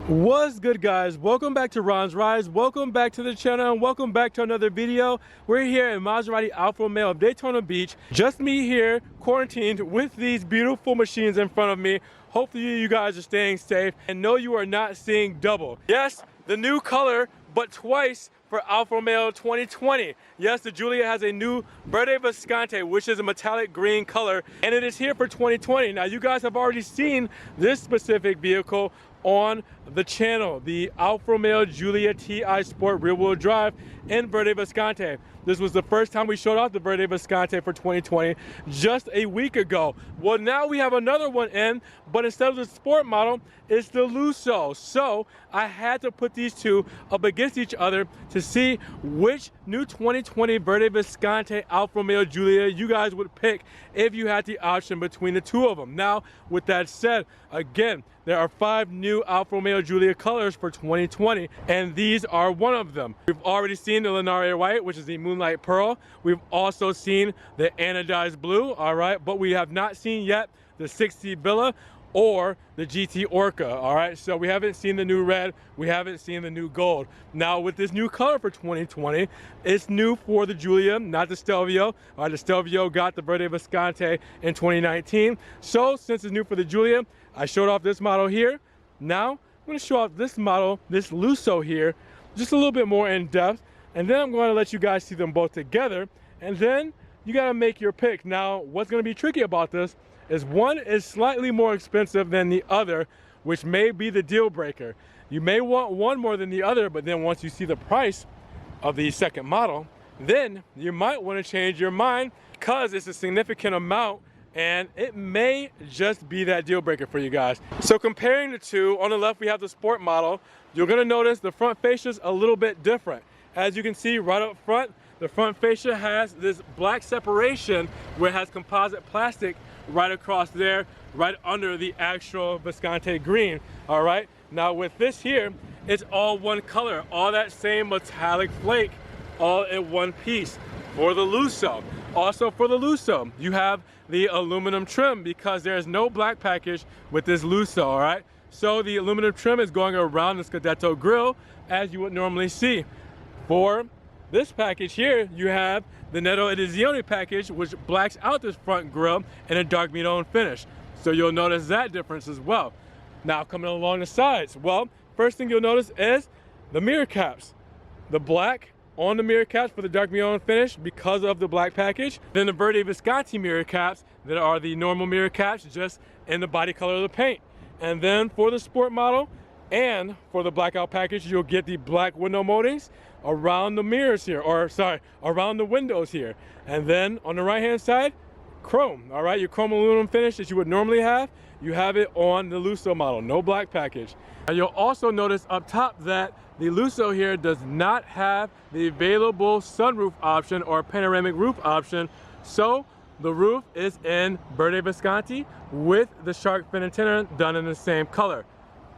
What's good, guys? Welcome back to Ron's Rides. Welcome back to the channel and welcome back to another video. We're here in Maserati Alfa Romeo of Daytona Beach. Just me here, quarantined with these beautiful machines in front of me. Hopefully you guys are staying safe and no, you are not seeing double. Yes, the new color, but twice for Alfa Romeo 2020. Yes, the Giulia has a new Verde Visconti, which is a metallic green color, and it is here for 2020. Now, you guys have already seen this specific vehicle on the channel, the Alfa Romeo Giulia Ti Sport rear-wheel drive in Verde Visconti. This was the first time we showed off the Verde Visconti for 2020 just a week ago. Well, now we have another one in, but instead of the sport model, it's the Lusso. So I had to put these two up against each other to see which new 2020 Verde Visconti Alfa Romeo Giulia you guys would pick if you had the option between the two of them. Now, with that said, again, there are 5 new Alfa Romeo Giulia colors for 2020, and these are one of them. We've already seen the Lunaria White, which is the Moonlight Pearl. We've also seen the Anodized Blue, all right, but we have not seen yet the 60 Villa or the GT Orca, all right? So we haven't seen the new red, we haven't seen the new gold. Now with this new color for 2020, it's new for the Giulia, not the Stelvio. All right, the Stelvio got the Verde Visconti in 2019. So since it's new for the Giulia, I showed off this model here. Now I'm gonna show off this model, this Lusso here, just a little bit more in depth. And then I'm gonna let you guys see them both together. And then you gotta make your pick. Now, what's gonna be tricky about this is one is slightly more expensive than the other, which may be the deal breaker. You may want one more than the other, but then once you see the price of the second model, then you might want to change your mind because it's a significant amount and it may just be that deal breaker for you guys. So comparing the two, on the left we have the sport model. You're gonna notice the front fascia is a little bit different. As you can see right up front, the front fascia has this black separation where it has composite plastic right across there, right under the actual Visconti green, all right? Now with this here, it's all one color, all that same metallic flake, all in one piece for the Lusso. Also for the Lusso, you have the aluminum trim because there's no black package with this Lusso, all right? So the aluminum trim is going around the Scudetto grille as you would normally see. For this package here, you have the Netto Edizione package, which blacks out this front grille in a dark metal finish. So you'll notice that difference as well. Now coming along the sides, well, first thing you'll notice is the mirror caps. The black on the mirror caps for the dark metal finish because of the black package. Then the Verde Visconti mirror caps that are the normal mirror caps just in the body color of the paint. And then for the sport model and for the blackout package, you'll get the black window moldings around the mirrors here, or sorry, around the windows here. And then on the right hand side, chrome, all right? Your chrome aluminum finish that you would normally have, you have it on the Lusso model, no black package. And you'll also notice up top that the Lusso here does not have the available sunroof option or panoramic roof option. So the roof is in Verde Visconti with the shark fin antenna done in the same color.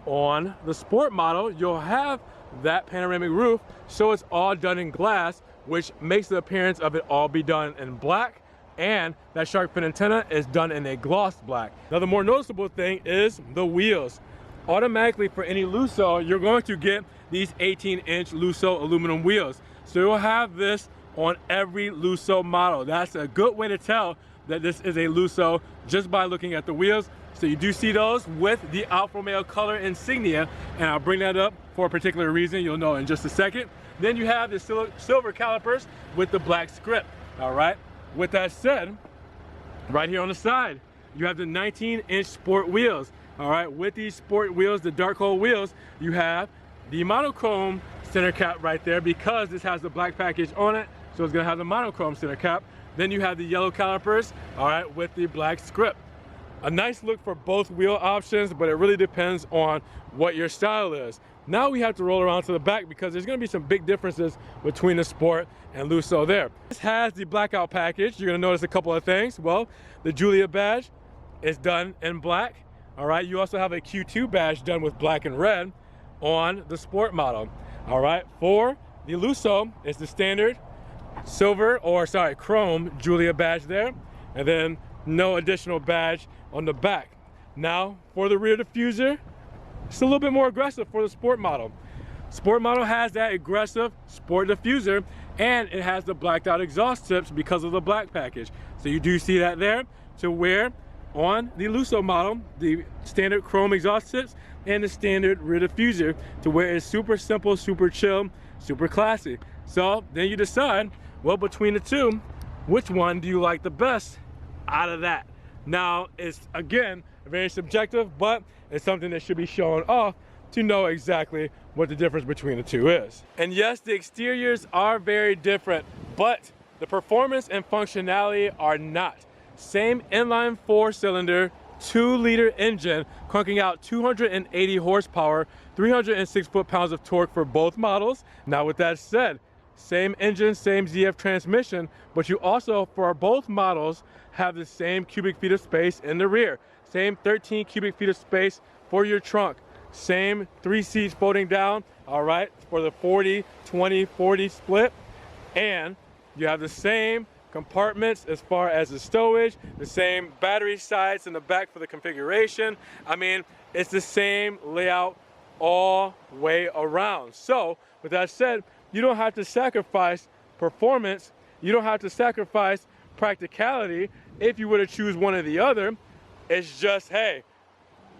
On the sport model, you'll have that panoramic roof, so it's all done in glass, which makes the appearance of it all be done in black, and that shark fin antenna is done in a gloss black. Now the more noticeable thing is the wheels. Automatically for any Lusso, you're going to get these 18-inch Lusso aluminum wheels. So you'll have this on every Lusso model. That's a good way to tell that this is a Lusso just by looking at the wheels. So you do see those with the Alfa Romeo color insignia, and I'll bring that up for a particular reason, you'll know in just a second. Then you have the silver calipers with the black script, all right? With that said, right here on the side, you have the 19-inch sport wheels, all right? With these sport wheels, the dark hole wheels, you have the monochrome center cap right there because this has the black package on it, so it's gonna have the monochrome center cap. Then you have the yellow calipers, all right, with the black script. A nice look for both wheel options, but it really depends on what your style is. Now we have to roll around to the back because there's gonna be some big differences between the Sport and Lusso there. This has the blackout package. You're gonna notice a couple of things. Well, the Giulia badge is done in black. All right, you also have a Q2 badge done with black and red on the Sport model. All right, for the Lusso, it's the standard silver, or sorry, chrome Giulia badge there, and then no additional badge on the back. Now for the rear diffuser, It's a little bit more aggressive for the sport model. Sport model has that aggressive sport diffuser, and it has the blacked out exhaust tips because of the black package. So you do see that there, to where on the Lusso model, the standard chrome exhaust tips and the standard rear diffuser, to where it's super simple, super chill, super classy. So then you decide, well, between the two, which one do you like the best out of that? Now, it's again very subjective, but it's something that should be shown off to know exactly what the difference between the two is. And yes, the exteriors are very different, but the performance and functionality are not. Same inline 4-cylinder, 2-liter engine, cranking out 280 horsepower, 306 foot-pounds of torque for both models. Now with that said, same engine, same ZF transmission, but you also, for both models, have the same cubic feet of space in the rear. Same 13 cubic feet of space for your trunk. Same 3 seats folding down, all right, for the 40-20-40 split. And you have the same compartments as far as the stowage, the same battery sides in the back for the configuration. I mean, it's the same layout all way around. So with that said, you don't have to sacrifice performance, you don't have to sacrifice practicality if you were to choose one or the other. It's just, hey,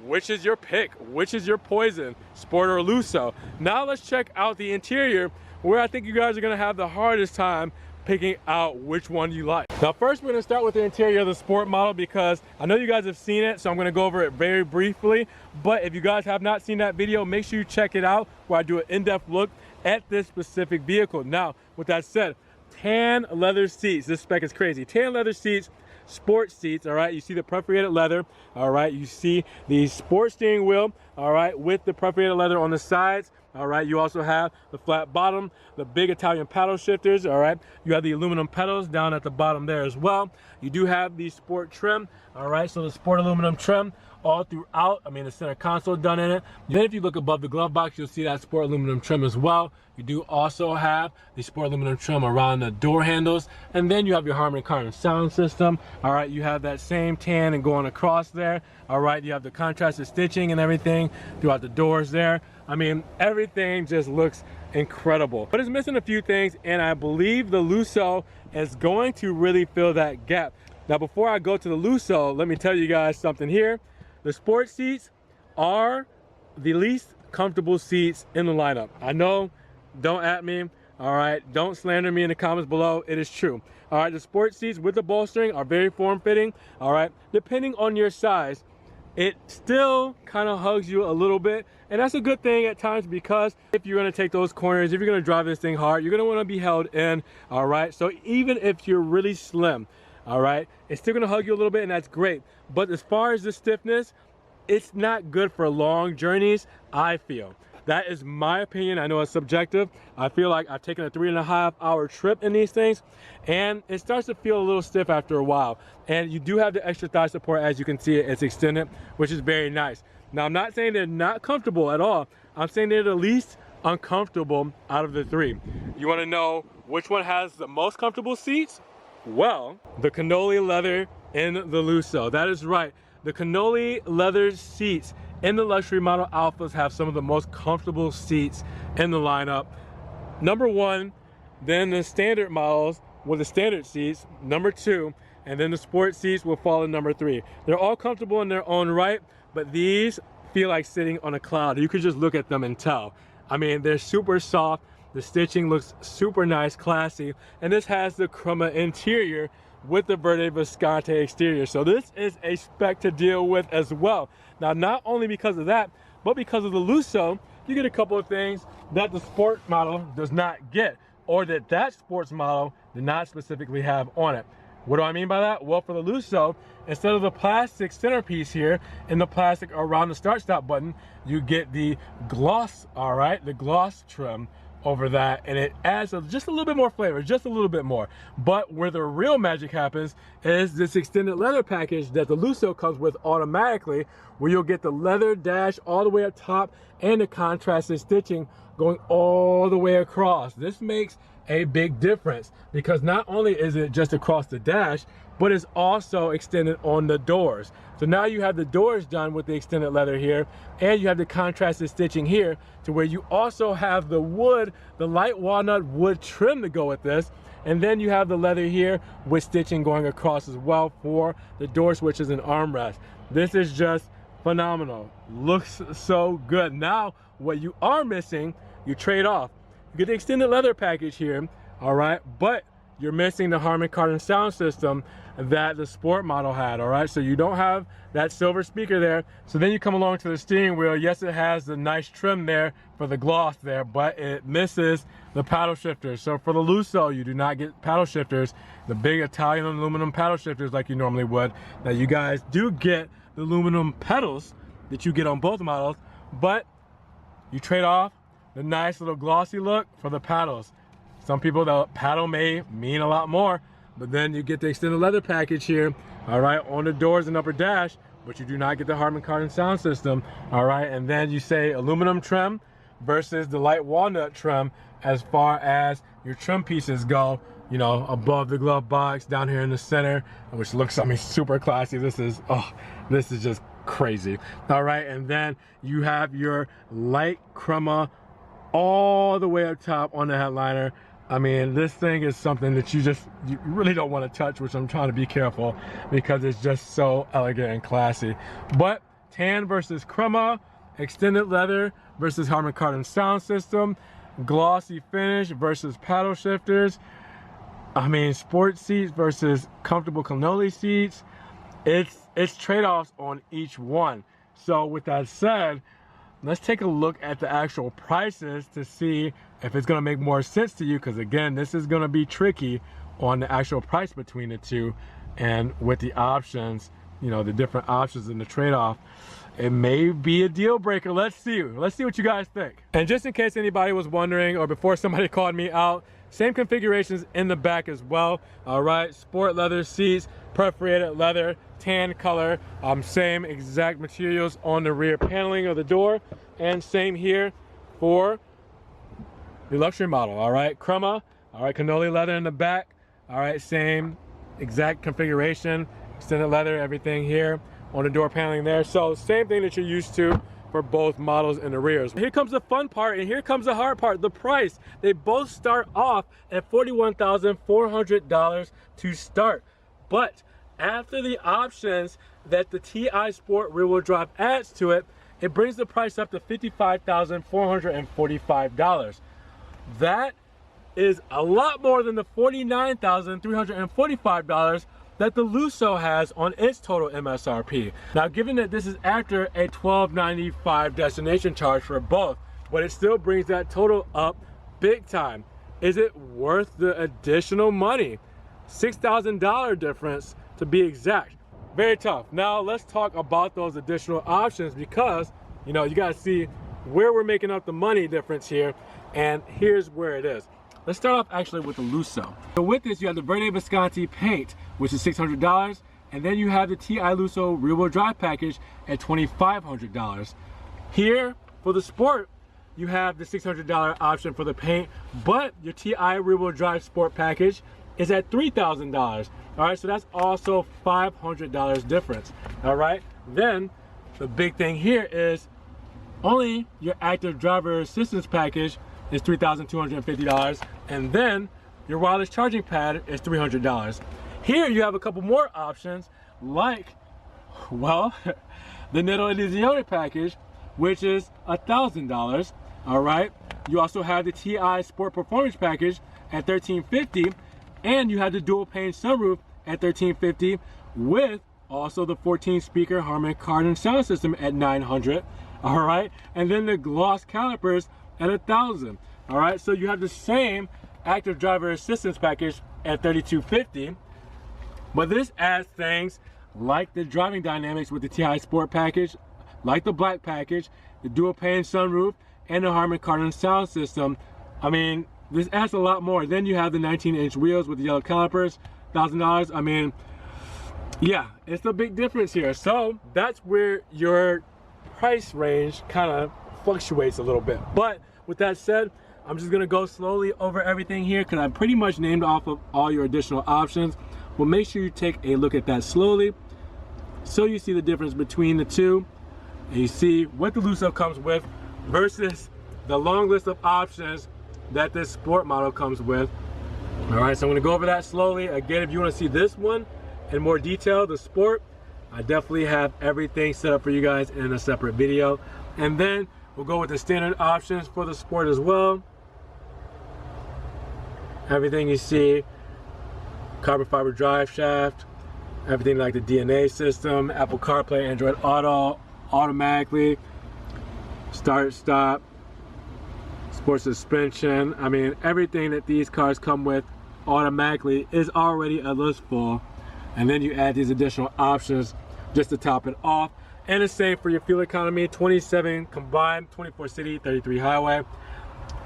which is your pick? Which is your poison, sport or Lusso? Now let's check out the interior, where I think you guys are gonna have the hardest time picking out which one you like. Now first, we're gonna start with the interior of the sport model, because I know you guys have seen it, so I'm gonna go over it very briefly. But if you guys have not seen that video, make sure you check it out, where I do an in-depth look at this specific vehicle. Now, with that said, tan leather seats. This spec is crazy. Tan leather seats, sport seats, all right? You see the perforated leather, all right? You see the sport steering wheel, all right, with the perforated leather on the sides, all right? You also have the flat bottom, the big Italian paddle shifters, all right? You have the aluminum pedals down at the bottom there as well. You do have the sport trim, all right? So the sport aluminum trim all throughout. I mean, the center console done in it. Then if you look above the glove box, you'll see that sport aluminum trim as well. You do also have the sport aluminum trim around the door handles. And then you have your Harman Kardon sound system. All right, you have that same tan and going across there. All right, you have the contrasted stitching and everything throughout the doors there. I mean, everything just looks incredible. But it's missing a few things, and I believe the Lusso is going to really fill that gap. Now, before I go to the Lusso, let me tell you guys something here. The sport seats are the least comfortable seats in the lineup. I know, don't at me, all right? Don't slander me in the comments below. It is true. All right, the sport seats with the bolstering are very form-fitting, all right? Depending on your size, it still kind of hugs you a little bit, and that's a good thing at times, because if you're going to take those corners, if you're going to drive this thing hard, you're going to want to be held in, all right? So even if you're really slim, all right, it's still going to hug you a little bit, and that's great. But as far as the stiffness, it's not good for long journeys, I feel. That is my opinion. I know it's subjective. I feel like I've taken a 3.5-hour trip in these things, and it starts to feel a little stiff after a while. And you do have the extra thigh support, as you can see, it's extended, which is very nice. Now, I'm not saying they're not comfortable at all. I'm saying they're the least uncomfortable out of the three. You want to know which one has the most comfortable seats? Well, the cannoli leather in the Lusso. That is right. The cannoli leather seats in the luxury model Alphas have some of the most comfortable seats in the lineup. Number one, then the standard models with the standard seats, number two, and then the sport seats will fall in number three. They're all comfortable in their own right, but these feel like sitting on a cloud. You could just look at them and tell. I mean, they're super soft. The stitching looks super nice, classy, and this has the chroma interior with the Verde Visconti exterior. So this is a spec to deal with as well. Now, not only because of that, but because of the Lusso, you get a couple of things that the sport model does not get, or that sports model did not specifically have on it. What do I mean by that? Well, for the Lusso, instead of the plastic centerpiece here and the plastic around the start-stop button, you get the gloss, all right, the gloss trim over that, and it adds just a little bit more flavor, just a little bit more. But where the real magic happens is this extended leather package that the Lusso comes with automatically, where you'll get the leather dash all the way up top and the contrasted stitching going all the way across. This makes a big difference, because not only is it just across the dash, but it's also extended on the doors. So now you have the doors done with the extended leather here, and you have the contrasted stitching here, to where you also have the wood, the light walnut wood trim to go with this. And then you have the leather here with stitching going across as well for the door switches and armrest. This is just phenomenal. Looks so good. Now, what you are missing, you trade off. You get the extended leather package here, all right, but you're missing the Harman Kardon sound system that the sport model had, all right? So you don't have that silver speaker there. So then you come along to the steering wheel. Yes, it has the nice trim there for the gloss there, but it misses the paddle shifters. So for the Lusso, you do not get paddle shifters, the big Italian aluminum paddle shifters like you normally would. Now you guys do get the aluminum pedals that you get on both models, but you trade off the nice little glossy look for the paddles. Some people, the paddle may mean a lot more, but then you get the extended leather package here, all right, on the doors and upper dash, but you do not get the Harman Kardon sound system, all right? And then you say aluminum trim versus the light walnut trim as far as your trim pieces go, you know, above the glove box, down here in the center, which looks, I mean, super classy. This is just crazy, all right? And then you have your light crema all the way up top on the headliner. I mean, this thing is something that you really don't want to touch, which I'm trying to be careful because it's just so elegant and classy. But tan versus crema, extended leather versus Harman Kardon sound system, glossy finish versus paddle shifters. I mean, sport seats versus comfortable cannoli seats. It's trade-offs on each one. So with that said, let's take a look at the actual prices to see if it's going to make more sense to you, because again, this is going to be tricky on the actual price between the two, and with the options, you know, the different options and the trade-off, it may be a deal breaker. Let's see what you guys think. And just in case anybody was wondering, or before somebody called me out, same configurations in the back as well, all right? Sport leather seats, perforated leather, tan color, same exact materials on the rear paneling of the door, and same here for the luxury model, all right? Crema, all right, cannoli leather in the back, all right, same exact configuration, extended leather, everything here on the door paneling there. So same thing that you're used to for both models in the rears. Here comes the fun part, and here comes the hard part, the price. They both start off at $41,400 to start, but after the options that the Ti Sport rear-wheel drive adds to it, it brings the price up to $55,445. That is a lot more than the $49,345 that the Lusso has on its total MSRP. Now, given that this is after a $1,295 destination charge for both, but it still brings that total up big time. Is it worth the additional money? $6,000 difference to be exact. Very tough. Now let's talk about those additional options, because you know, you guys see where we're making up the money difference here, and here's where it is. Let's start off actually with the Lusso. So with this, you have the Verde Visconti paint, which is $600, and then you have the Ti Lusso rear-wheel drive package at $2,500. Here for the Sport, you have the $600 option for the paint, but your Ti rear-wheel drive Sport package is at $3,000. All right, so that's also $500 difference. All right, then the big thing here is only your active driver assistance package is $3,250, and then your wireless charging pad is $300. Here you have a couple more options, like, well, the Netto Edizione package, which is $1,000. All right, you also have the Ti Sport Performance package at $1,350, and you have the dual pane sunroof at $1,350, with also the 14-speaker Harman Kardon sound system at $900. All right, and then the gloss calipers at $1,000. All right, so you have the same active driver assistance package at $3,250, but this adds things like the driving dynamics with the Ti Sport package, like the black package, the dual pane sunroof, and the Harman Kardon sound system. I mean, this adds a lot more. Then you have the 19-inch wheels with the yellow calipers, $1,000. I mean, yeah, it's a big difference here. So that's where your price range kind of fluctuates a little bit. But with that said, I'm just gonna go slowly over everything here because I pretty much named off of all your additional options. Well, make sure you take a look at that slowly so you see the difference between the two and you see what the Lusso comes with versus the long list of options that this sport model comes with. All right, so I'm gonna go over that slowly. Again, if you wanna see this one in more detail, the sport, I definitely have everything set up for you guys in a separate video. And then we'll go with the standard options for the sport as well. Everything you see, carbon fiber drive shaft, everything like the DNA system, Apple CarPlay, Android Auto, automatically, start, stop, sport suspension. I mean, everything that these cars come with automatically is already a list full. And then you add these additional options just to top it off. And the same for your fuel economy, 27 combined, 24 city, 33 highway.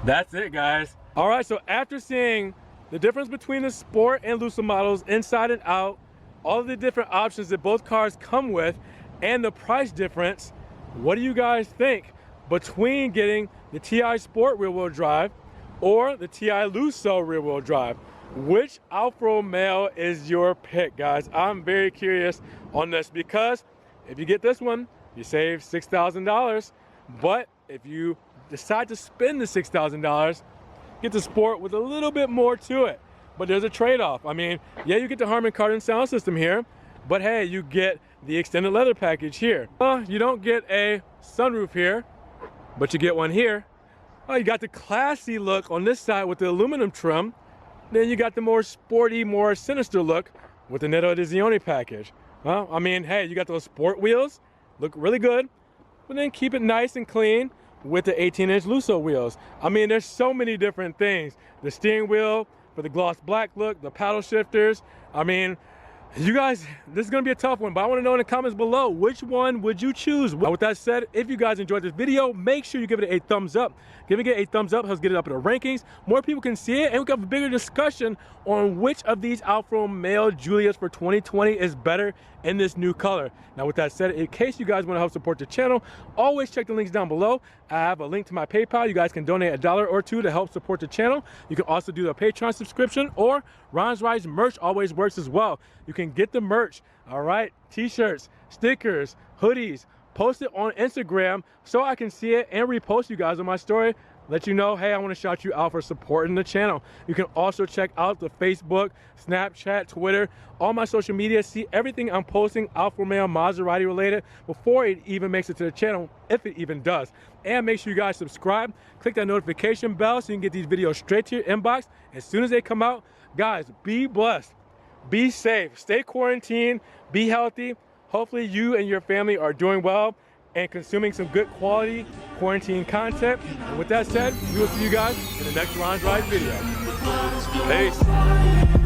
That's it, guys. All right, so after seeing the difference between the Sport and Lusso models inside and out, all of the different options that both cars come with, and the price difference, what do you guys think between getting the Ti Sport rear-wheel drive or the Ti Lusso rear-wheel drive? Which Alfa Romeo is your pick, guys? I'm very curious on this because if you get this one, you save $6,000. But if you decide to spend the $6,000, get the Sport with a little bit more to it. But there's a trade-off. I mean, yeah, you get the Harman Kardon sound system here, but hey, you get the extended leather package here. You don't get a sunroof here, but you get one here. You got the classy look on this side with the aluminum trim. Then you got the more sporty, more sinister look with the Netto Edizione package. Well, I mean, hey, you got those sport wheels, look really good, but then keep it nice and clean with the 18-inch Lusso wheels. I mean, there's so many different things. The steering wheel for the gloss black look, the paddle shifters. I mean, you guys, this is gonna be a tough one, but I wanna know in the comments below, which one would you choose? With that said, if you guys enjoyed this video, make sure you give it a thumbs up. Giving it a thumbs up helps get it up in the rankings. More people can see it, and we can have a bigger discussion on which of these Alfa Romeo Giulias for 2020 is better in this new color. Now, with that said, in case you guys wanna help support the channel, always check the links down below. I have a link to my PayPal. You guys can donate $1 or $2 to help support the channel. You can also do a Patreon subscription, or Ron's Rides merch always works as well. You can get the merch, all right? T-shirts, stickers, hoodies, post it on Instagram so I can see it and repost you guys on my story. Let you know, hey, I want to shout you out for supporting the channel. You can also check out the Facebook, Snapchat, Twitter, all my social media. See everything I'm posting Alfa Romeo Maserati related before it even makes it to the channel, if it even does. And make sure you guys subscribe, click that notification bell so you can get these videos straight to your inbox as soon as they come out. Guys, be blessed, be safe, stay quarantined, be healthy. Hopefully you and your family are doing well and consuming some good quality quarantine content. And with that said, we will see you guys in the next Ron's Ride video. Peace.